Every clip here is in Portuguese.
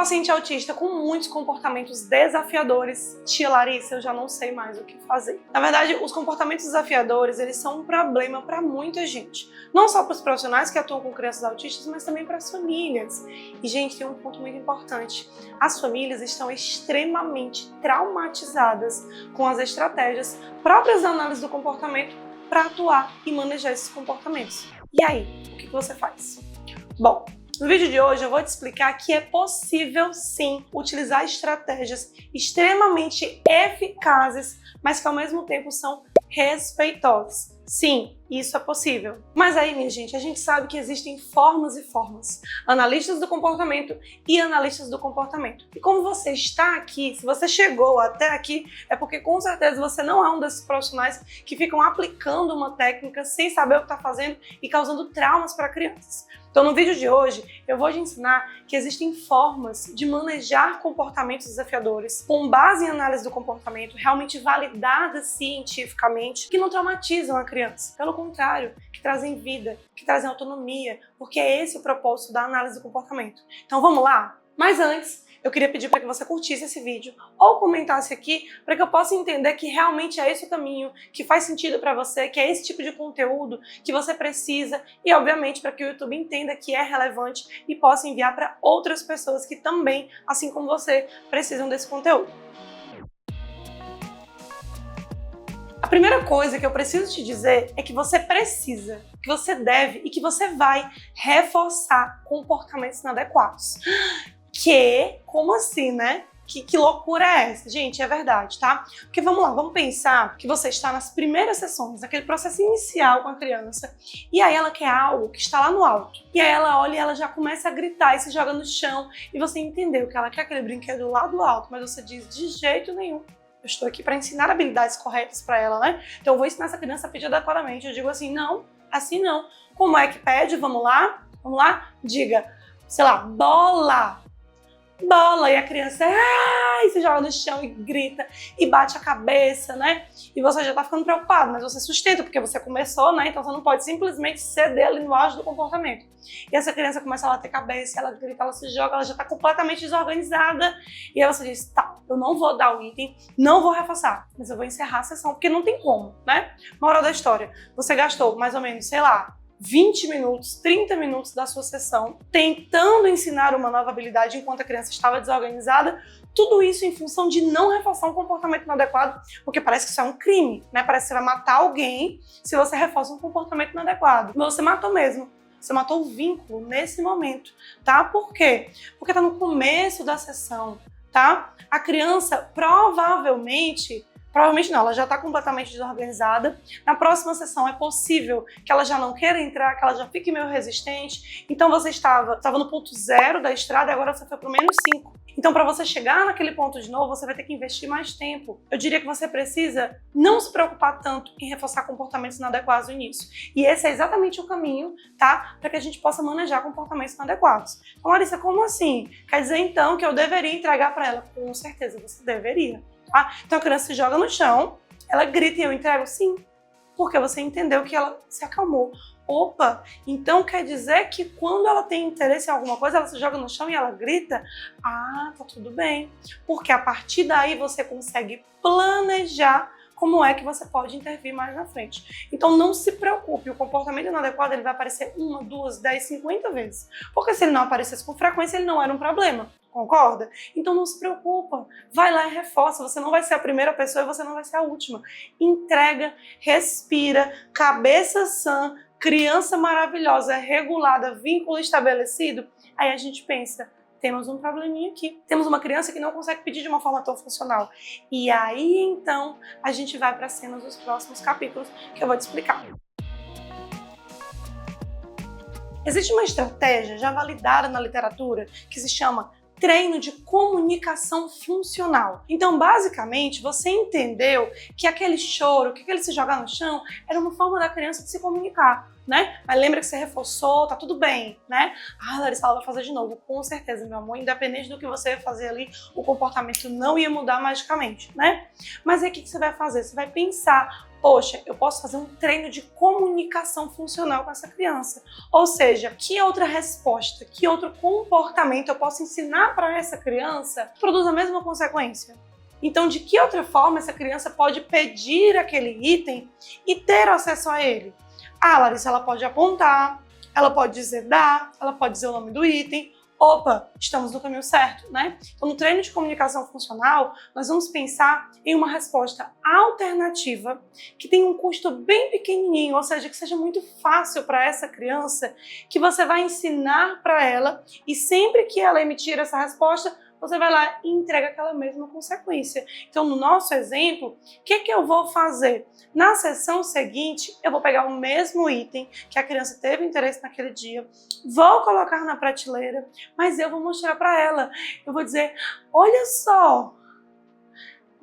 paciente autista com muitos comportamentos desafiadores, tia Larissa, eu já não sei mais o que fazer. Na verdade, os comportamentos desafiadores, eles são um problema para muita gente. Não só para os profissionais que atuam com crianças autistas, mas também para as famílias. E, gente, tem um ponto muito importante. As famílias estão extremamente traumatizadas com as estratégias próprias da análise do comportamento para atuar e manejar esses comportamentos. E aí, o que você faz? Bom, no vídeo de hoje eu vou te explicar que é possível sim utilizar estratégias extremamente eficazes, mas que ao mesmo tempo são respeitosas. Sim, isso é possível. Mas aí, minha gente, a gente sabe que existem formas e formas. Analistas do comportamento e analistas do comportamento. E como você está aqui, se você chegou até aqui, é porque com certeza você não é um desses profissionais que ficam aplicando uma técnica sem saber o que está fazendo e causando traumas para crianças. Então, no vídeo de hoje, eu vou te ensinar que existem formas de manejar comportamentos desafiadores com base em análise do comportamento realmente validadas cientificamente, que não traumatizam a criança. Pelo contrário, que trazem vida, que trazem autonomia, porque é esse o propósito da análise do comportamento. Então, vamos lá? Mas antes, eu queria pedir para que você curtisse esse vídeo ou comentasse aqui para que eu possa entender que realmente é esse o caminho, que faz sentido para você, que é esse tipo de conteúdo que você precisa e, obviamente, para que o YouTube entenda que é relevante e possa enviar para outras pessoas que também, assim como você, precisam desse conteúdo. A primeira coisa que eu preciso te dizer é que você precisa, que você deve e que você vai reforçar comportamentos inadequados. Como assim, né? Que loucura é essa? Gente, é verdade, tá? Porque vamos lá, vamos pensar que você está nas primeiras sessões, naquele processo inicial com a criança, e aí ela quer algo que está lá no alto. E aí ela olha e ela já começa a gritar e se joga no chão, e você entendeu que ela quer aquele brinquedo lá do alto, mas você diz, de jeito nenhum. Eu estou aqui para ensinar habilidades corretas para ela, né? Então eu vou ensinar essa criança a pedir adequadamente. Eu digo assim, não, assim não. Como é que pede? Vamos lá? Vamos lá? Diga, sei lá, bola! Bola, e a criança se joga no chão e grita e bate a cabeça, né? E você já tá ficando preocupado, mas você sustenta porque você começou, né? Então você não pode simplesmente ceder ali no auge do comportamento. E essa criança começa a bater a cabeça, ela grita, ela se joga, ela já tá completamente desorganizada. E aí você diz, tá, eu não vou dar o item, não vou reforçar, mas eu vou encerrar a sessão, porque não tem como, né? Moral da história, você gastou mais ou menos, sei lá, 20 minutos, 30 minutos da sua sessão tentando ensinar uma nova habilidade enquanto a criança estava desorganizada, tudo isso em função de não reforçar um comportamento inadequado, porque parece que isso é um crime, né? Parece que você vai matar alguém se você reforça um comportamento inadequado. Mas você matou mesmo. Você matou o vínculo nesse momento, tá? Por quê? Porque tá no começo da sessão, tá? A criança provavelmente não, ela já está completamente desorganizada. Na próxima sessão é possível que ela já não queira entrar, que ela já fique meio resistente. Então você estava no ponto 0 da estrada e agora você foi para o -5. Então para você chegar naquele ponto de novo, você vai ter que investir mais tempo. Eu diria que você precisa não se preocupar tanto em reforçar comportamentos inadequados no início. E esse é exatamente o caminho, tá? Para que a gente possa manejar comportamentos inadequados. Então, Larissa, como assim? Quer dizer então que eu deveria entregar para ela? Com certeza você deveria. Ah, então a criança se joga no chão, ela grita e eu entrego? Sim, porque você entendeu que ela se acalmou. Opa, então quer dizer que quando ela tem interesse em alguma coisa, ela se joga no chão e ela grita? Ah, tá tudo bem. Porque a partir daí você consegue planejar como é que você pode intervir mais na frente. Então não se preocupe, o comportamento inadequado ele vai aparecer 1, 2, 10, 50 vezes. Porque se ele não aparecesse com frequência, ele não era um problema. Concorda? Então não se preocupa, vai lá e reforça, você não vai ser a primeira pessoa e você não vai ser a última. Entrega, respira, cabeça sã, criança maravilhosa, regulada, vínculo estabelecido. Aí a gente pensa, temos um probleminha aqui. Temos uma criança que não consegue pedir de uma forma tão funcional. E aí então a gente vai para as cenas dos próximos capítulos que eu vou te explicar. Existe uma estratégia já validada na literatura que se chama treino de comunicação funcional. Então, basicamente, você entendeu que aquele choro, que aquele se jogar no chão, era uma forma da criança de se comunicar. né? Mas lembra que você reforçou, tá tudo bem, né? Ah, Larissa, ela vai fazer de novo. Com certeza, meu amor, independente do que você ia fazer ali, o comportamento não ia mudar magicamente, né? Mas aí o que você vai fazer? Você vai pensar, poxa, eu posso fazer um treino de comunicação funcional com essa criança. Ou seja, que outra resposta, que outro comportamento eu posso ensinar para essa criança que produz a mesma consequência? Então, de que outra forma essa criança pode pedir aquele item e ter acesso a ele? Ah, Larissa, ela pode apontar, ela pode dizer dá, ela pode dizer o nome do item. Opa, estamos no caminho certo, né? Então, no treino de comunicação funcional, nós vamos pensar em uma resposta alternativa que tenha um custo bem pequenininho, ou seja, que seja muito fácil para essa criança, que você vai ensinar para ela e sempre que ela emitir essa resposta, você vai lá e entrega aquela mesma consequência. Então, no nosso exemplo, o que eu vou fazer? Na sessão seguinte, eu vou pegar o mesmo item que a criança teve interesse naquele dia, vou colocar na prateleira, mas eu vou mostrar para ela. Eu vou dizer, olha só,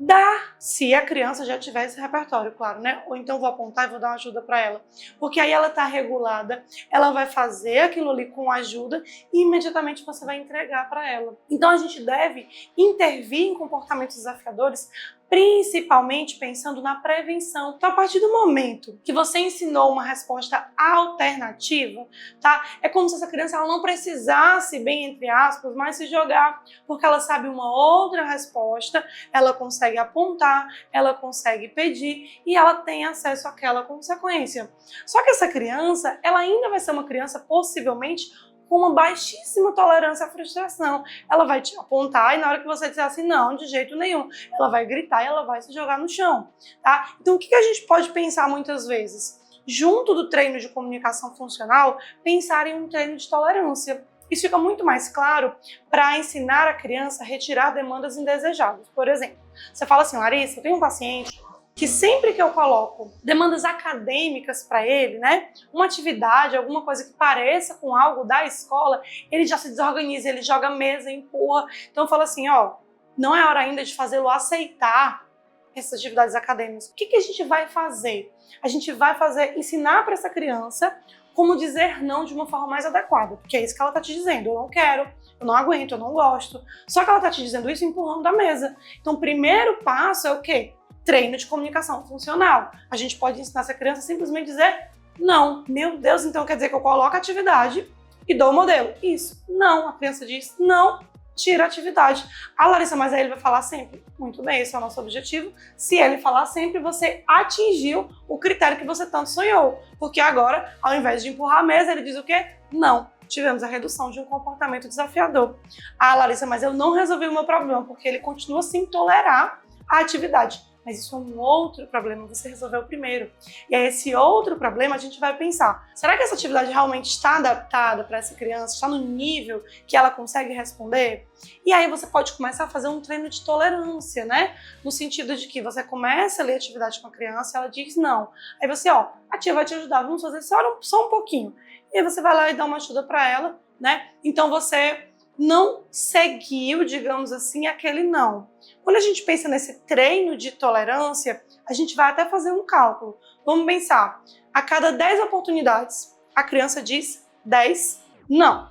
dá, se a criança já tiver esse repertório, claro, né? Ou então vou apontar e vou dar uma ajuda para ela. Porque aí ela está regulada, ela vai fazer aquilo ali com ajuda e imediatamente você vai entregar para ela. Então a gente deve intervir em comportamentos desafiadores, principalmente pensando na prevenção. Então, a partir do momento que você ensinou uma resposta alternativa, tá? É como se essa criança ela não precisasse, bem entre aspas, mais se jogar, porque ela sabe uma outra resposta, ela consegue apontar, ela consegue pedir e ela tem acesso àquela consequência. Só que essa criança, ela ainda vai ser uma criança possivelmente com uma baixíssima tolerância à frustração. Ela vai te apontar e na hora que você disser assim, não, de jeito nenhum, ela vai gritar e ela vai se jogar no chão, tá? Então, o que a gente pode pensar muitas vezes? Junto do treino de comunicação funcional, pensar em um treino de tolerância. Isso fica muito mais claro para ensinar a criança a retirar demandas indesejáveis. Por exemplo, você fala assim, Larissa, eu tenho um paciente que sempre que eu coloco demandas acadêmicas para ele, né, uma atividade, alguma coisa que pareça com algo da escola, ele já se desorganiza, ele joga a mesa, empurra. Então eu falo assim, ó, não é hora ainda de fazê-lo aceitar essas atividades acadêmicas. O que a gente vai fazer? A gente vai ensinar para essa criança como dizer não de uma forma mais adequada, porque é isso que ela está te dizendo, eu não quero, eu não aguento, eu não gosto. Só que ela está te dizendo isso empurrando da mesa. Então o primeiro passo é o quê? Treino de comunicação funcional. A gente pode ensinar essa criança a simplesmente dizer não. Meu Deus, então quer dizer que eu coloco a atividade e dou o modelo. Isso. Não. A criança diz não, tira a atividade. Ah, Larissa, mas aí ele vai falar sempre. Muito bem, esse é o nosso objetivo. Se ele falar sempre, você atingiu o critério que você tanto sonhou. Porque agora, ao invés de empurrar a mesa, ele diz o quê? Não. Tivemos a redução de um comportamento desafiador. Ah, Larissa, mas eu não resolvi o meu problema, porque ele continua sem tolerar a atividade. Mas isso é um outro problema, você resolveu primeiro. E aí esse outro problema a gente vai pensar, será que essa atividade realmente está adaptada para essa criança? Está no nível que ela consegue responder? E aí você pode começar a fazer um treino de tolerância, né? No sentido de que você começa a ler a atividade com a criança e ela diz não. Aí você, ó, a tia vai te ajudar, vamos fazer só um pouquinho. E aí você vai lá e dá uma ajuda para ela, né? Então você não seguiu, digamos assim, aquele não. Quando a gente pensa nesse treino de tolerância, a gente vai até fazer um cálculo. Vamos pensar, a cada 10 oportunidades, a criança diz 10 não.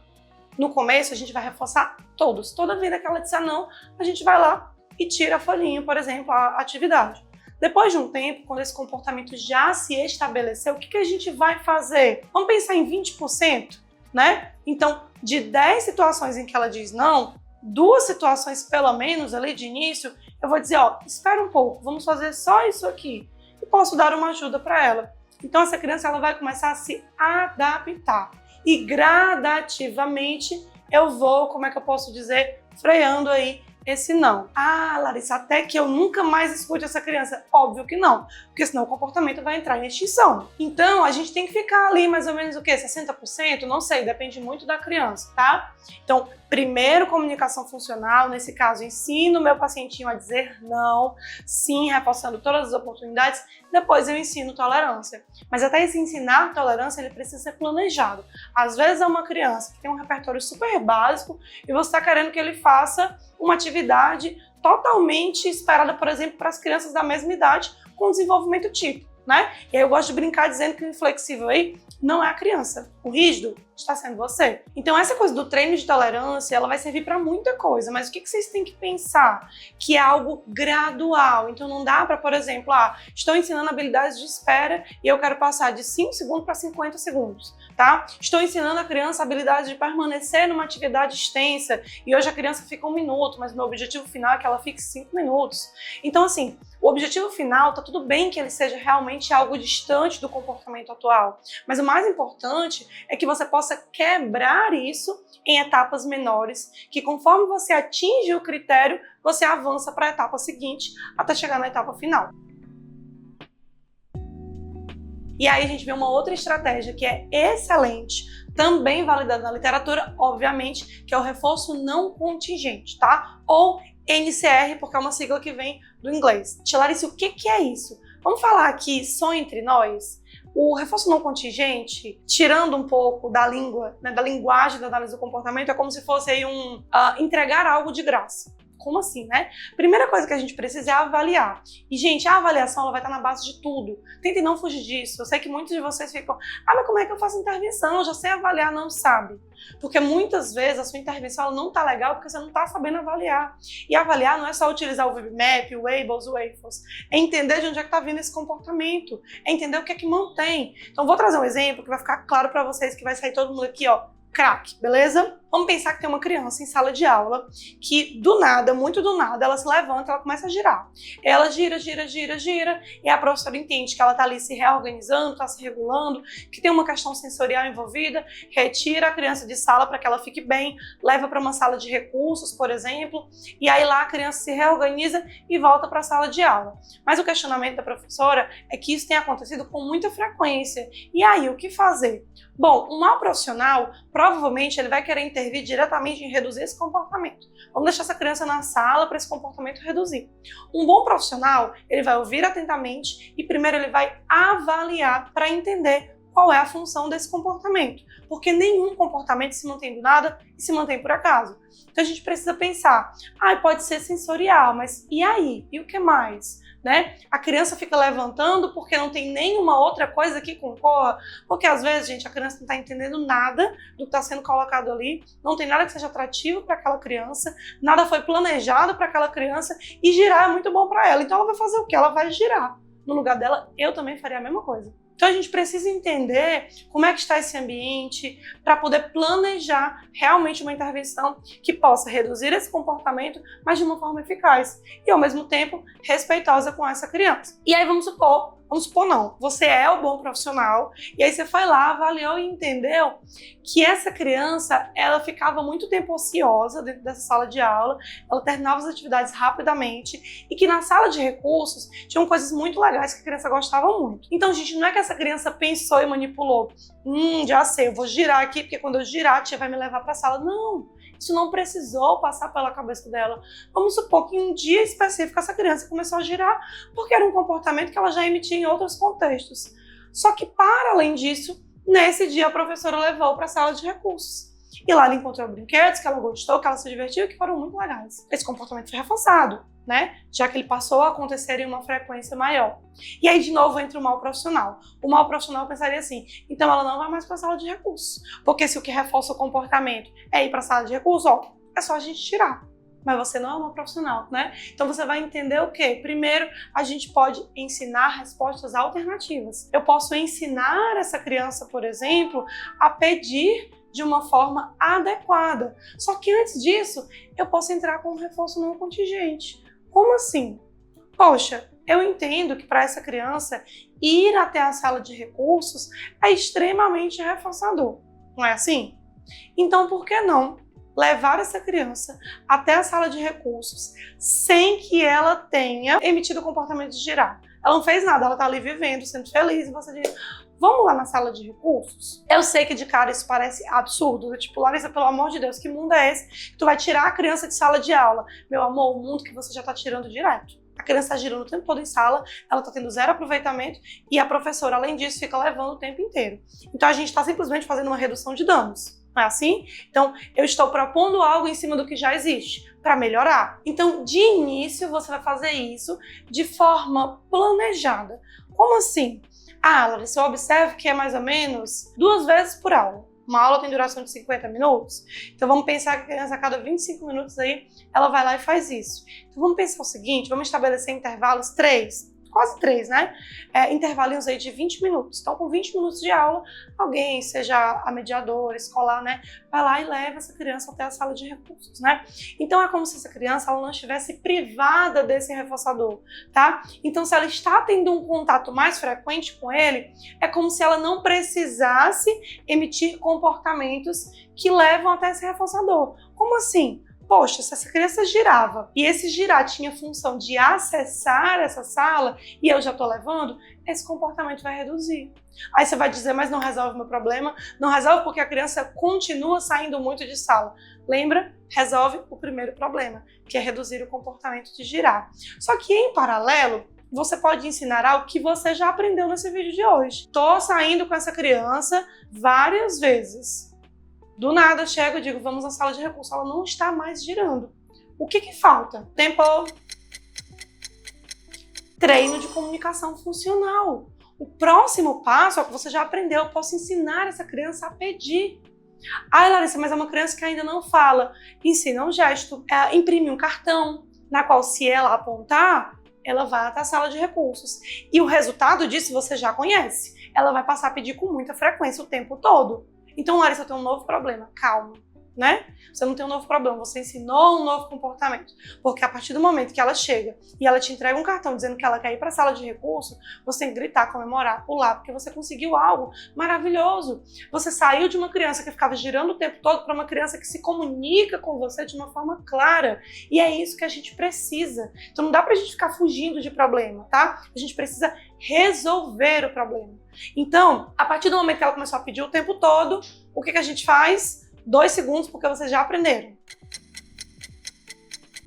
No começo, a gente vai reforçar todos. Toda vez que ela disser não, a gente vai lá e tira a folhinha, por exemplo, a atividade. Depois de um tempo, quando esse comportamento já se estabeleceu, o que a gente vai fazer? Vamos pensar em 20%, né? Então, de 10 situações em que ela diz não, 2 situações pelo menos ali de início, eu vou dizer, ó, espera um pouco, vamos fazer só isso aqui. E posso dar uma ajuda para ela. Então essa criança ela vai começar a se adaptar. E gradativamente eu vou, como é que eu posso dizer, freando aí esse não. Ah, Larissa, até que eu nunca mais escute essa criança. Óbvio que não, porque senão o comportamento vai entrar em extinção. Então, a gente tem que ficar ali mais ou menos o quê? 60%? Não sei, depende muito da criança, tá? Então, primeiro, comunicação funcional. Nesse caso, ensino o meu pacientinho a dizer não, sim, reforçando todas as oportunidades. Depois eu ensino tolerância. Mas até esse ensinar tolerância, ele precisa ser planejado. Às vezes é uma criança que tem um repertório super básico e você está querendo que ele faça uma atividade totalmente esperada, por exemplo, para as crianças da mesma idade com desenvolvimento típico, né? E aí eu gosto de brincar dizendo que o inflexível aí não é a criança. O rígido está sendo você. Então essa coisa do treino de tolerância, ela vai servir para muita coisa, mas o que vocês têm que pensar? Que é algo gradual. Então não dá para, por exemplo, estou ensinando habilidades de espera e eu quero passar de 5 segundos para 50 segundos, tá? Estou ensinando a criança a habilidade de permanecer numa atividade extensa e hoje a criança fica 1 minuto, mas meu objetivo final é que ela fique 5 minutos. Então assim, o objetivo final, tá tudo bem que ele seja realmente algo distante do comportamento atual, mas o mais importante é que você possa quebrar isso em etapas menores, que conforme você atinge o critério, você avança para a etapa seguinte até chegar na etapa final. E aí a gente vê uma outra estratégia que é excelente, também validada na literatura, obviamente, que é o reforço não contingente, tá? Ou NCR, porque é uma sigla que vem do inglês. Tia Larissa, o que é isso? Vamos falar aqui só entre nós? O reforço não contingente, tirando um pouco da língua, né, da linguagem da análise do comportamento, é como se fosse aí entregar algo de graça. Como assim, né? Primeira coisa que a gente precisa é avaliar. E, gente, a avaliação ela vai estar na base de tudo. Tentem não fugir disso. Eu sei que muitos de vocês ficam, mas como é que eu faço intervenção? Eu já sei avaliar, não sabe. Porque muitas vezes a sua intervenção ela não está legal porque você não está sabendo avaliar. E avaliar não é só utilizar o VibMap, o Wables, o Wayfos. É entender de onde é que está vindo esse comportamento. É entender o que é que mantém. Então, vou trazer um exemplo que vai ficar claro para vocês, que vai sair todo mundo aqui, ó, craque, beleza? Vamos pensar que tem uma criança em sala de aula que do nada, muito do nada, ela se levanta, ela começa a girar. Ela gira, e a professora entende que ela tá ali se reorganizando, tá se regulando, que tem uma questão sensorial envolvida, retira a criança de sala para que ela fique bem, leva para uma sala de recursos, por exemplo, e aí lá a criança se reorganiza e volta para a sala de aula. Mas o questionamento da professora é que isso tem acontecido com muita frequência. E aí, o que fazer? Bom, um mau profissional, provavelmente ele vai querer intervir diretamente em reduzir esse comportamento. Vamos deixar essa criança na sala para esse comportamento reduzir. Um bom profissional, ele vai ouvir atentamente e primeiro ele vai avaliar para entender qual é a função desse comportamento. Porque nenhum comportamento se mantém do nada e se mantém por acaso. Então a gente precisa pensar, pode ser sensorial, mas e aí? E o que mais? Né? A criança fica levantando porque não tem nenhuma outra coisa que concorra, porque às vezes, gente, a criança não está entendendo nada do que está sendo colocado ali, não tem nada que seja atrativo para aquela criança, nada foi planejado para aquela criança e girar é muito bom para ela. Então ela vai fazer o quê? Ela vai girar. No lugar dela, eu também faria a mesma coisa. Então a gente precisa entender como é que está esse ambiente para poder planejar realmente uma intervenção que possa reduzir esse comportamento, mas de uma forma eficaz e ao mesmo tempo respeitosa com essa criança. E aí vamos supor não, você é o bom profissional e aí você foi lá, avaliou e entendeu que essa criança, ela ficava muito tempo ociosa dentro dessa sala de aula, ela terminava as atividades rapidamente e que na sala de recursos tinham coisas muito legais que a criança gostava muito. Então, gente, não é que essa criança pensou e manipulou, já sei, eu vou girar aqui porque quando eu girar a tia vai me levar para a sala. Não, isso não precisou passar pela cabeça dela. Vamos supor que em um dia específico essa criança começou a girar porque era um comportamento que ela já emitia em outros contextos. Só que, para além disso, nesse dia a professora levou para a sala de recursos. E lá ela encontrou brinquedos que ela gostou, que ela se divertiu e que foram muito legais. Esse comportamento foi reforçado, né? Já que ele passou a acontecer em uma frequência maior. E aí, de novo, entra o mau profissional. O mau profissional pensaria assim, então ela não vai mais para a sala de recursos. Porque se o que reforça o comportamento é ir para a sala de recursos, é só a gente tirar. Mas você não é uma profissional, né? Então você vai entender o quê? Primeiro, a gente pode ensinar respostas alternativas. Eu posso ensinar essa criança, por exemplo, a pedir de uma forma adequada. Só que antes disso, eu posso entrar com um reforço não contingente. Como assim? Poxa, eu entendo que para essa criança ir até a sala de recursos é extremamente reforçador. Não é assim? Então, por que não levar essa criança até a sala de recursos sem que ela tenha emitido o comportamento de girar? Ela não fez nada, ela está ali vivendo, sendo feliz, e você diz, vamos lá na sala de recursos? Eu sei que de cara isso parece absurdo, tipo, Larissa, pelo amor de Deus, que mundo é esse que tu vai tirar a criança de sala de aula? Meu amor, o mundo que você já está tirando direto. A criança está girando o tempo todo em sala, ela está tendo zero aproveitamento e a professora, além disso, fica levando o tempo inteiro. Então a gente está simplesmente fazendo uma redução de danos. Não é assim? Então, eu estou propondo algo em cima do que já existe, para melhorar. Então, de início, você vai fazer isso de forma planejada. Como assim? Ah, Larissa, eu observo que é mais ou menos 2 vezes por aula. Uma aula tem duração de 50 minutos, então vamos pensar que a criança a cada 25 minutos aí, ela vai lá e faz isso. Então vamos pensar o seguinte, vamos estabelecer intervalos quase 3, né? Intervalinhos aí de 20 minutos. Então, com 20 minutos de aula, alguém, seja a mediadora, escolar, né, vai lá e leva essa criança até a sala de recursos, né? Então, é como se essa criança ela não estivesse privada desse reforçador, tá? Então, se ela está tendo um contato mais frequente com ele, é como se ela não precisasse emitir comportamentos que levam até esse reforçador. Como assim? Poxa, se essa criança girava e esse girar tinha função de acessar essa sala e eu já estou levando, esse comportamento vai reduzir. Aí você vai dizer, mas não resolve o meu problema? Não resolve porque a criança continua saindo muito de sala. Lembra? Resolve o primeiro problema, que é reduzir o comportamento de girar. Só que em paralelo, você pode ensinar algo que você já aprendeu nesse vídeo de hoje. Estou saindo com essa criança várias vezes. Do nada eu chego e digo, vamos na sala de recurso. Ela não está mais girando. O que falta? Tempo. Treino de comunicação funcional. O próximo passo é o que você já aprendeu. Eu posso ensinar essa criança a pedir. Ai, Larissa, mas é uma criança que ainda não fala. Ensina um gesto, imprime um cartão, na qual se ela apontar, ela vai até a sala de recursos. E o resultado disso você já conhece. Ela vai passar a pedir com muita frequência o tempo todo. Então, Larissa, eu tenho um novo problema. Calma, né? Você não tem um novo problema, você ensinou um novo comportamento. Porque a partir do momento que ela chega e ela te entrega um cartão dizendo que ela quer ir para a sala de recurso, você tem que gritar, comemorar, pular, porque você conseguiu algo maravilhoso. Você saiu de uma criança que ficava girando o tempo todo para uma criança que se comunica com você de uma forma clara. E é isso que a gente precisa. Então não dá pra gente ficar fugindo de problema, tá? A gente precisa resolver o problema. Então, a partir do momento que ela começou a pedir o tempo todo, o que a gente faz? 2 segundos, porque vocês já aprenderam.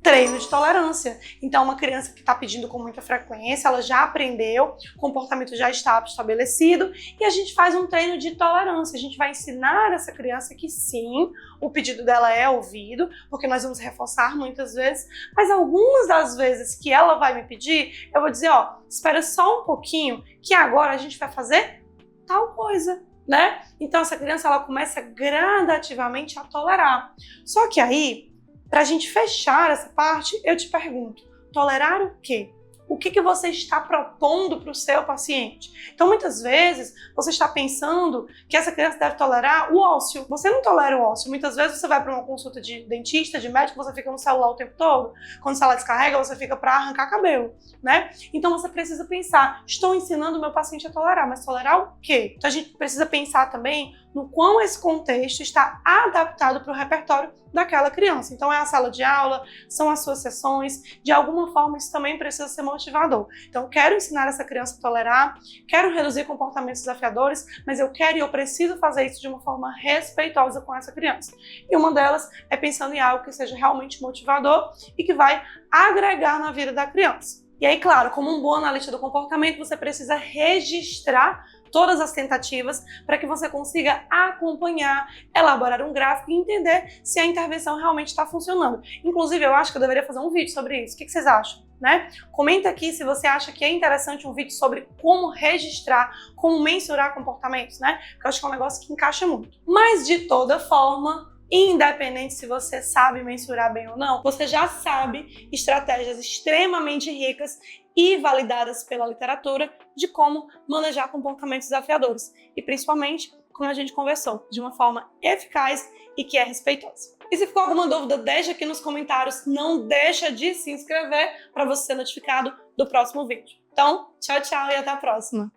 Treino de tolerância. Então, uma criança que está pedindo com muita frequência, ela já aprendeu, o comportamento já está estabelecido e a gente faz um treino de tolerância. A gente vai ensinar essa criança que sim, o pedido dela é ouvido, porque nós vamos reforçar muitas vezes, mas algumas das vezes que ela vai me pedir, eu vou dizer, ó, espera só um pouquinho, que agora a gente vai fazer tal coisa, né? Então, essa criança, ela começa gradativamente a tolerar. Só que aí, para a gente fechar essa parte, eu te pergunto, tolerar o quê? O que você está propondo para o seu paciente? Então, muitas vezes, você está pensando que essa criança deve tolerar o ócio. Você não tolera o ócio. Muitas vezes, você vai para uma consulta de dentista, de médico, você fica no celular o tempo todo. Quando o celular descarrega, você fica para arrancar cabelo, né? Então, você precisa pensar, estou ensinando o meu paciente a tolerar, mas tolerar o quê? Então, a gente precisa pensar também no quão esse contexto está adaptado para o repertório daquela criança. Então, é a sala de aula, são as suas sessões, de alguma forma isso também precisa ser motivador. Então, quero ensinar essa criança a tolerar, quero reduzir comportamentos desafiadores, mas eu quero e eu preciso fazer isso de uma forma respeitosa com essa criança. E uma delas é pensando em algo que seja realmente motivador e que vai agregar na vida da criança. E aí, claro, como um bom analista do comportamento, você precisa registrar todas as tentativas para que você consiga acompanhar, elaborar um gráfico e entender se a intervenção realmente está funcionando. Inclusive, eu acho que eu deveria fazer um vídeo sobre isso. O que vocês acham? Né? Comenta aqui se você acha que é interessante um vídeo sobre como registrar, como mensurar comportamentos, né? Porque eu acho que é um negócio que encaixa muito. Mas, de toda forma, independente se você sabe mensurar bem ou não, você já sabe estratégias extremamente ricas e validadas pela literatura de como manejar comportamentos desafiadores. E principalmente, como a gente conversou, de uma forma eficaz e que é respeitosa. E se ficou alguma dúvida, deixa aqui nos comentários. Não deixa de se inscrever para você ser notificado do próximo vídeo. Então, tchau, tchau e até a próxima!